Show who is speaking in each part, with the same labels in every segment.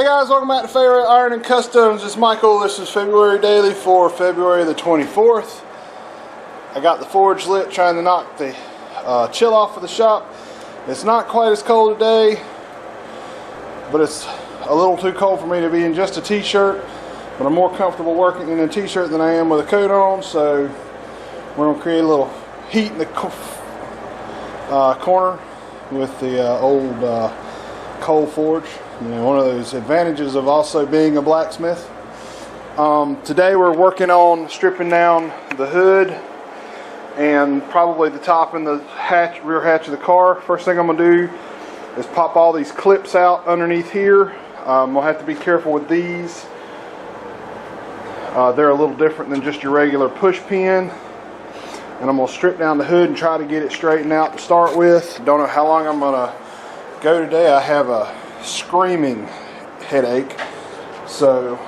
Speaker 1: Hey guys, welcome back to Febudaily Iron and Customs. It's Michael. This is February daily for February the 24th. I got the forge lit, trying to knock the chill off of the shop. It's not quite as cold today, but it's a little too cold for me to be in just a t-shirt. But I'm more comfortable working in a t-shirt than I am with a coat on, so we're going to create a little heat in the corner with the old coal forge. You know, one of those advantages of also being a blacksmith. Today we're working on stripping down the hood and probably the top and the rear hatch of the car. First thing I'm going to do is pop all these clips out underneath here. We'll have to be careful with these. They're a little different than just your regular push pin. And I'm going to strip down the hood and try to get it straightened out to start with. Don't know how long I'm going to go today. I have a screaming headache, so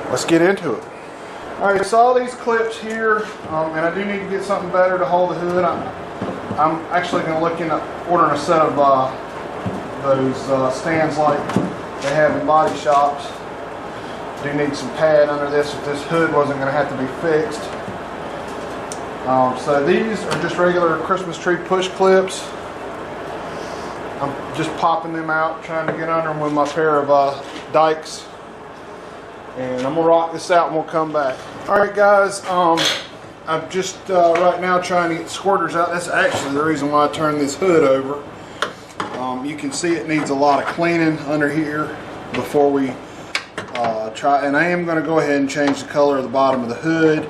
Speaker 1: let's get into it. Alright, so all these clips here, and I do need to get something better to hold the hood. I'm actually going to look into ordering a set of those stands like they have in body shops. Do need some pad under this if this hood wasn't going to have to be fixed. So these are just regular Christmas tree push clips. I'm just popping them out, trying to get under them with my pair of dikes. And I'm going to rock this out and we'll come back. Alright guys, I'm just right now trying to get squirters out. That's actually the reason why I turned this hood over. You can see it needs a lot of cleaning under here before we try. And I am going to go ahead and change the color of the bottom of the hood.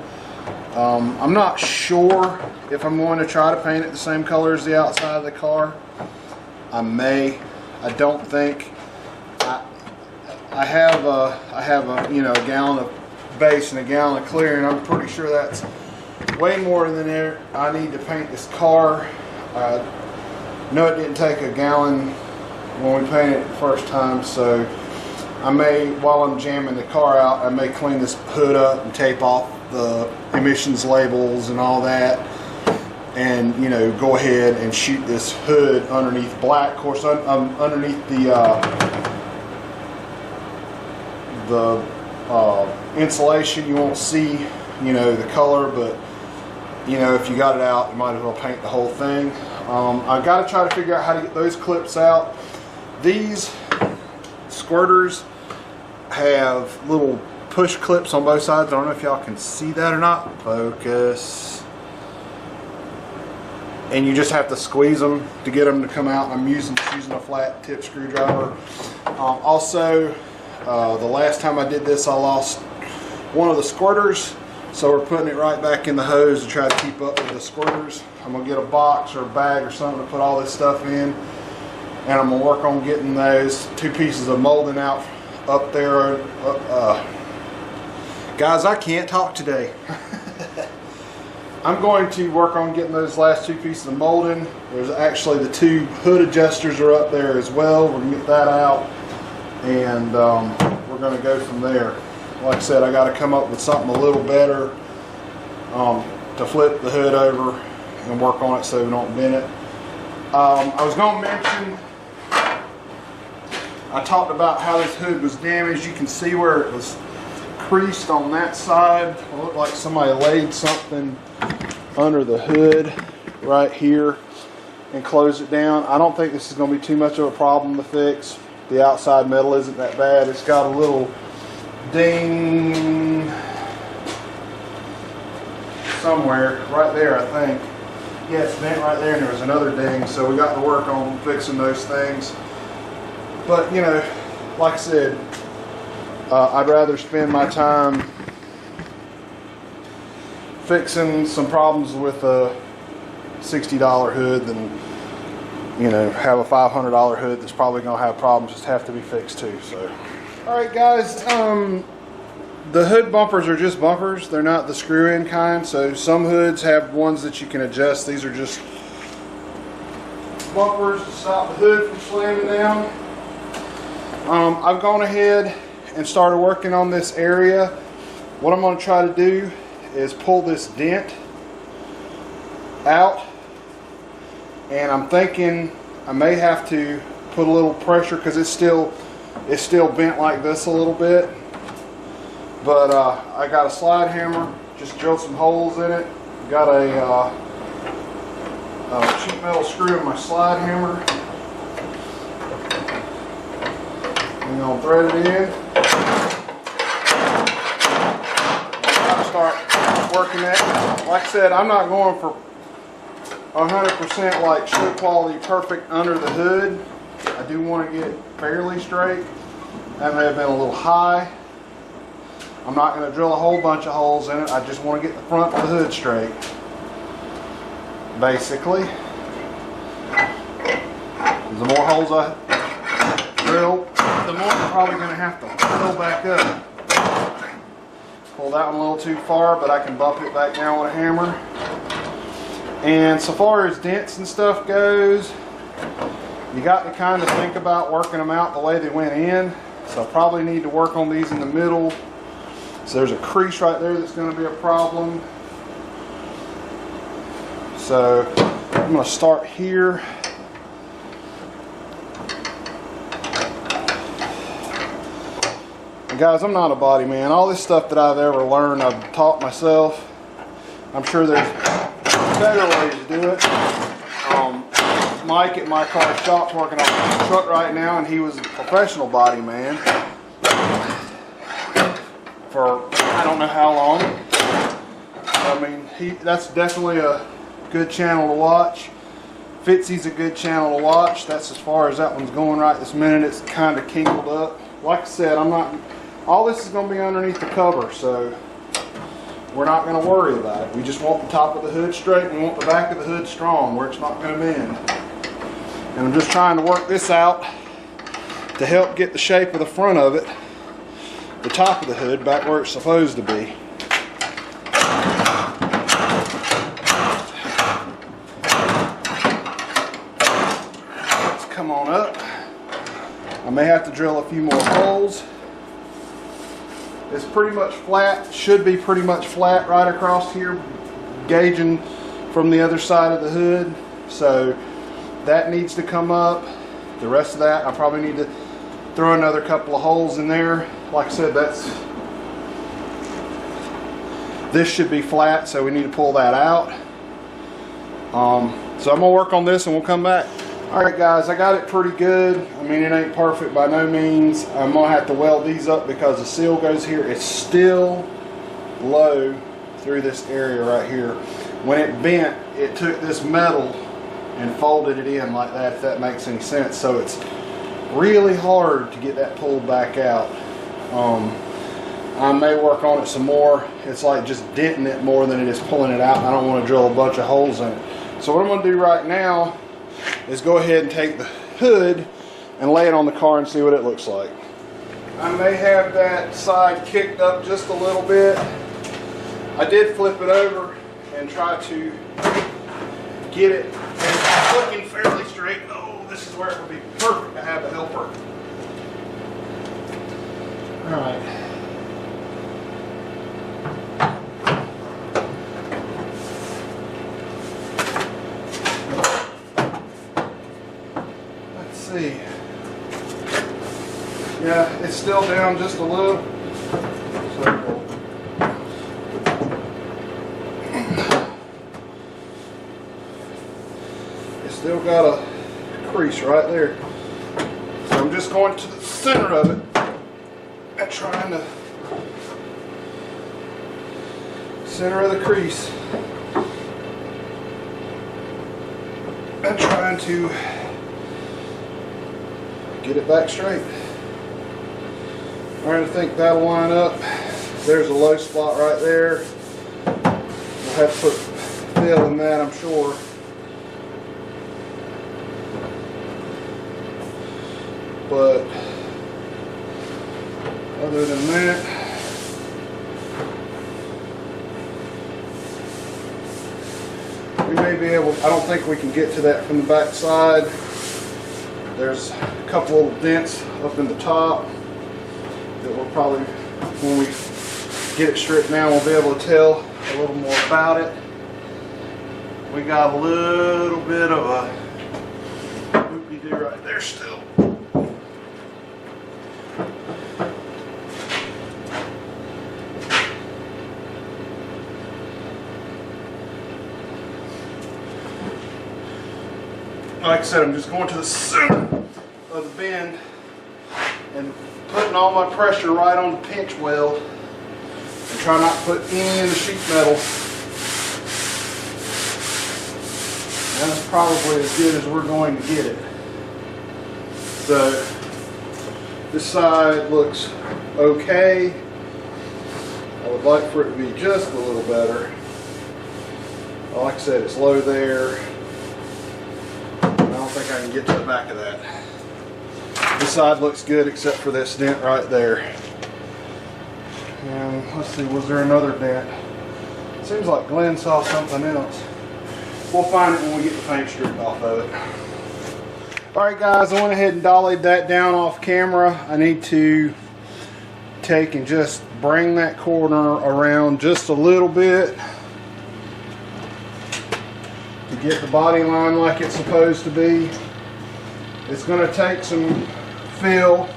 Speaker 1: I'm not sure if I'm going to try to paint it the same color as the outside of the car. I may. I don't think. I have a a gallon of base and a gallon of clear, and I'm pretty sure that's way more than I need to paint this car. No, it didn't take a gallon when we painted it the first time, so I may, while I'm jamming the car out, I may clean this hood up and tape off the emissions labels and all that, and go ahead and shoot this hood underneath black. Of course, underneath the insulation you won't see the color, but if you got it out, you might as well paint the whole thing. I've got to try to figure out how to get those clips out. These squirters have little push clips on both sides. I don't know if y'all can see that or not. Focus. And you just have to squeeze them to get them to come out. I'm using a flat tip screwdriver. Also, the last time I did this, I lost one of the squirters, so we're putting it right back in the hose to try to keep up with the squirters. I'm going to get a box or a bag or something to put all this stuff in, and I'm going to work on getting those two pieces of molding out up there. Guys, I can't talk today. I'm going to work on getting those last two pieces of molding. There's actually the two hood adjusters are up there as well. We're going to get that out, and we're going to go from there. Like I said, I got to come up with something a little better to flip the hood over and work on it so we don't bend it. I was going to mention, I talked about how this hood was damaged. You can see where it was creased on that side. It looked like somebody laid something under the hood right here and closed it down. I don't think this is going to be too much of a problem to fix. The outside metal isn't that bad. It's got a little ding somewhere right there, I think. Yeah, it's bent right there, and there was another ding, so we got to work on fixing those things. But like I said, I'd rather spend my time fixing some problems with a $60 hood than have a $500 hood that's probably going to have problems, just have to be fixed too. So alright guys, the hood bumpers are just bumpers. They're not the screw-in kind. So some hoods have ones that you can adjust. These are just bumpers to stop the hood from slamming down. I've gone ahead and started working on this area. What I'm going to try to do is pull this dent out, and I'm thinking I may have to put a little pressure because it's still bent like this a little bit. But I got a slide hammer, just drilled some holes in it. Got a cheap metal screw in my slide hammer. I'm gonna thread it in. I'll start working that. Like I said, I'm not going for 100% like shoe quality perfect under the hood. I do want to get fairly straight. That may have been a little high. I'm not going to drill a whole bunch of holes in it. I just want to get the front of the hood straight. Basically. The more holes I drill, the more I'm probably going to have to fill back up. Pull that one a little too far, but I can bump it back down with a hammer. And so far as dents and stuff goes, you got to kind of think about working them out the way they went in. So I probably need to work on these in the middle. So there's a crease right there that's going to be a problem. So I'm going to start here. And guys, I'm not a body man. All this stuff that I've ever learned, I've taught myself. I'm sure there's better ways to do it. Mike at my car shop's working on a truck right now, and he was a professional body man for I don't know how long. I mean, that's definitely a good channel to watch. Fitzy's a good channel to watch. That's as far as that one's going right this minute. It's kind of kinkled up. Like I said, all this is going to be underneath the cover, so we're not going to worry about it. We just want the top of the hood straight, and we want the back of the hood strong where it's not going to bend. And I'm just trying to work this out to help get the shape of the front of it, the top of the hood, back where it's supposed to be. Let's come on up. I may have to drill a few more holes. It's pretty much flat, should be pretty much flat right across here, gauging from the other side of the hood. So that needs to come up. The rest of that, I probably need to throw another couple of holes in there. Like I said, this should be flat, so we need to pull that out. So I'm gonna work on this and we'll come back. All right guys, I got it pretty good. I mean, it ain't perfect by no means. I'm gonna have to weld these up because the seal goes here. It's still low through this area right here. When it bent, it took this metal and folded it in like that, if that makes any sense. So it's really hard to get that pulled back out. I may work on it some more. It's like just denting it more than it is pulling it out. I don't want to drill a bunch of holes in it. So what I'm going to do right now is go ahead and take the hood and lay it on the car and see what it looks like. I may have that side kicked up just a little bit. I did flip it over and try to get it looking fairly straight. Oh, this is where it would be perfect to have a helper. All right. Let's see. Yeah, it's still down just a little. So, still got a crease right there. So I'm just going to the center of it and trying to center of the crease and trying to get it back straight. I think that'll line up. There's a low spot right there. We'll have to put fill in that, I'm sure. But other than that, we may be able, I don't think we can get to that from the back side. There's a couple little dents up in the top that we'll probably, when we get it stripped down, we'll be able to tell a little more about it. We got a little bit of a whoopie-doo right there still. like I said, I'm just going to the center of the bend and putting all my pressure right on the pinch weld and try not to put any in the sheet metal. And that's probably as good as we're going to get it. So this side looks okay. I would like for it to be just a little better. Like I said, it's low there. I don't think I can get to the back of that. This side looks good except for this dent right there. And let's see, was there another dent? It seems like Glenn saw something else. We'll find it when we get the paint stripped off of it. Alright guys, I went ahead and dollied that down off camera. I need to take and just bring that corner around just a little bit to get the body line like it's supposed to be. It's going to take some fill,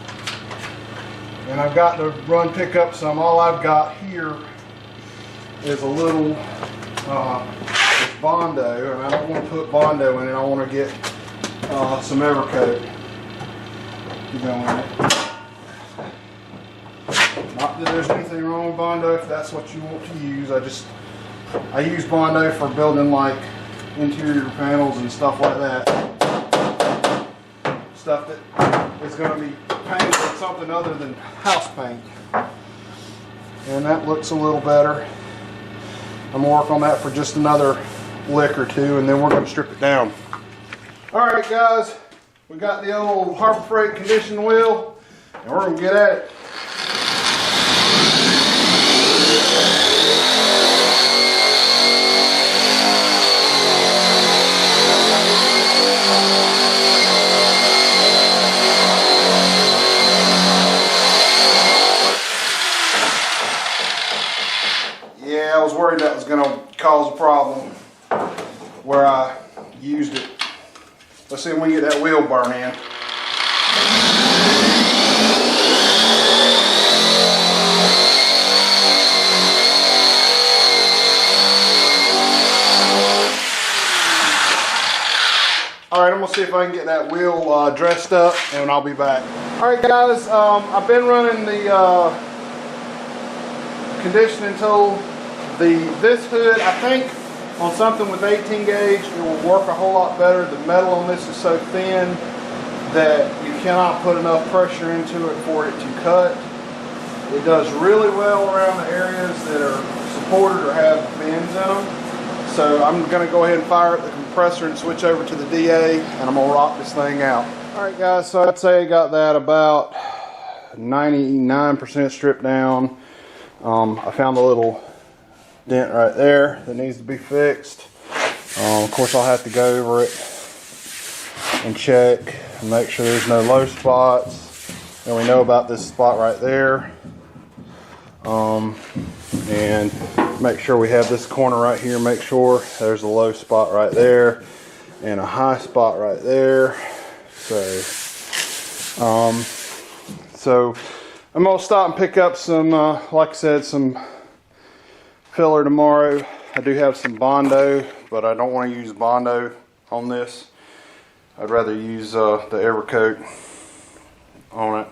Speaker 1: and I've got to run pick up some. All I've got here is a little Bondo, and I don't want to put Bondo in it. I want to get some Evercoat to go in it. Not that there's anything wrong with Bondo if that's what you want to use. I use Bondo for building like interior panels and stuff like that. Stuff that is going to be painted with something other than house paint. And that looks a little better. I'm going to work on that for just another lick or two, and then we're going to strip it down. Alright guys, we got the old Harbor Freight conditioning wheel, and we're going to get at it. Yeah, I was worried that was going to cause a problem where I used it. Let's see if we can get that wheel burn in. Alright, I'm going to see if I can get that wheel dressed up, and I'll be back. Alright guys, I've been running the conditioning tool. This hood, I think on something with 18 gauge, it will work a whole lot better. The metal on this is so thin that you cannot put enough pressure into it for it to cut. It does really well around the areas that are supported or have bends in them. So I'm going to go ahead and fire up the compressor and switch over to the DA, and I'm going to rock this thing out. Alright guys, so I'd say I got that about 99% stripped down. I found a little dent right there that needs to be fixed. Of course I'll have to go over it and check and make sure there's no low spots. And we know about this spot right there. And make sure we have this corner right here. Make sure there's a low spot right there and a high spot right there. So I'm gonna stop and pick up some, like I said, some filler tomorrow. I do have some Bondo, but I don't want to use Bondo on this. I'd rather use the Evercoat on it.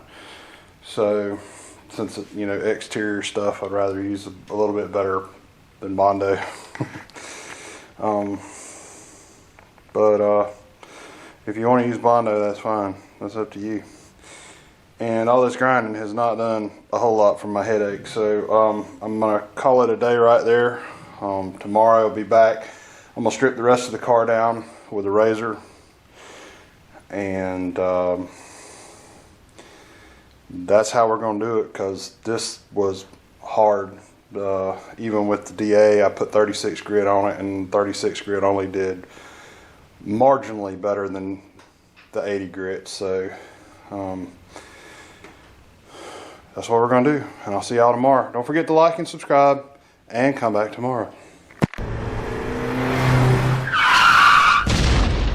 Speaker 1: So since it, you know, exterior stuff, I'd rather use a little bit better than Bondo. But if you want to use Bondo, that's fine. That's up to you. And all this grinding has not done a whole lot for my headache. So I'm going to call it a day right there. Tomorrow I'll be back. I'm going to strip the rest of the car down with a razor. And that's how we're going to do it, because this was hard. Even with the DA, I put 36 grit on it, and 36 grit only did marginally better than the 80 grit. So that's what we're going to do, and I'll see y'all tomorrow. Don't forget to like and subscribe, and come back tomorrow.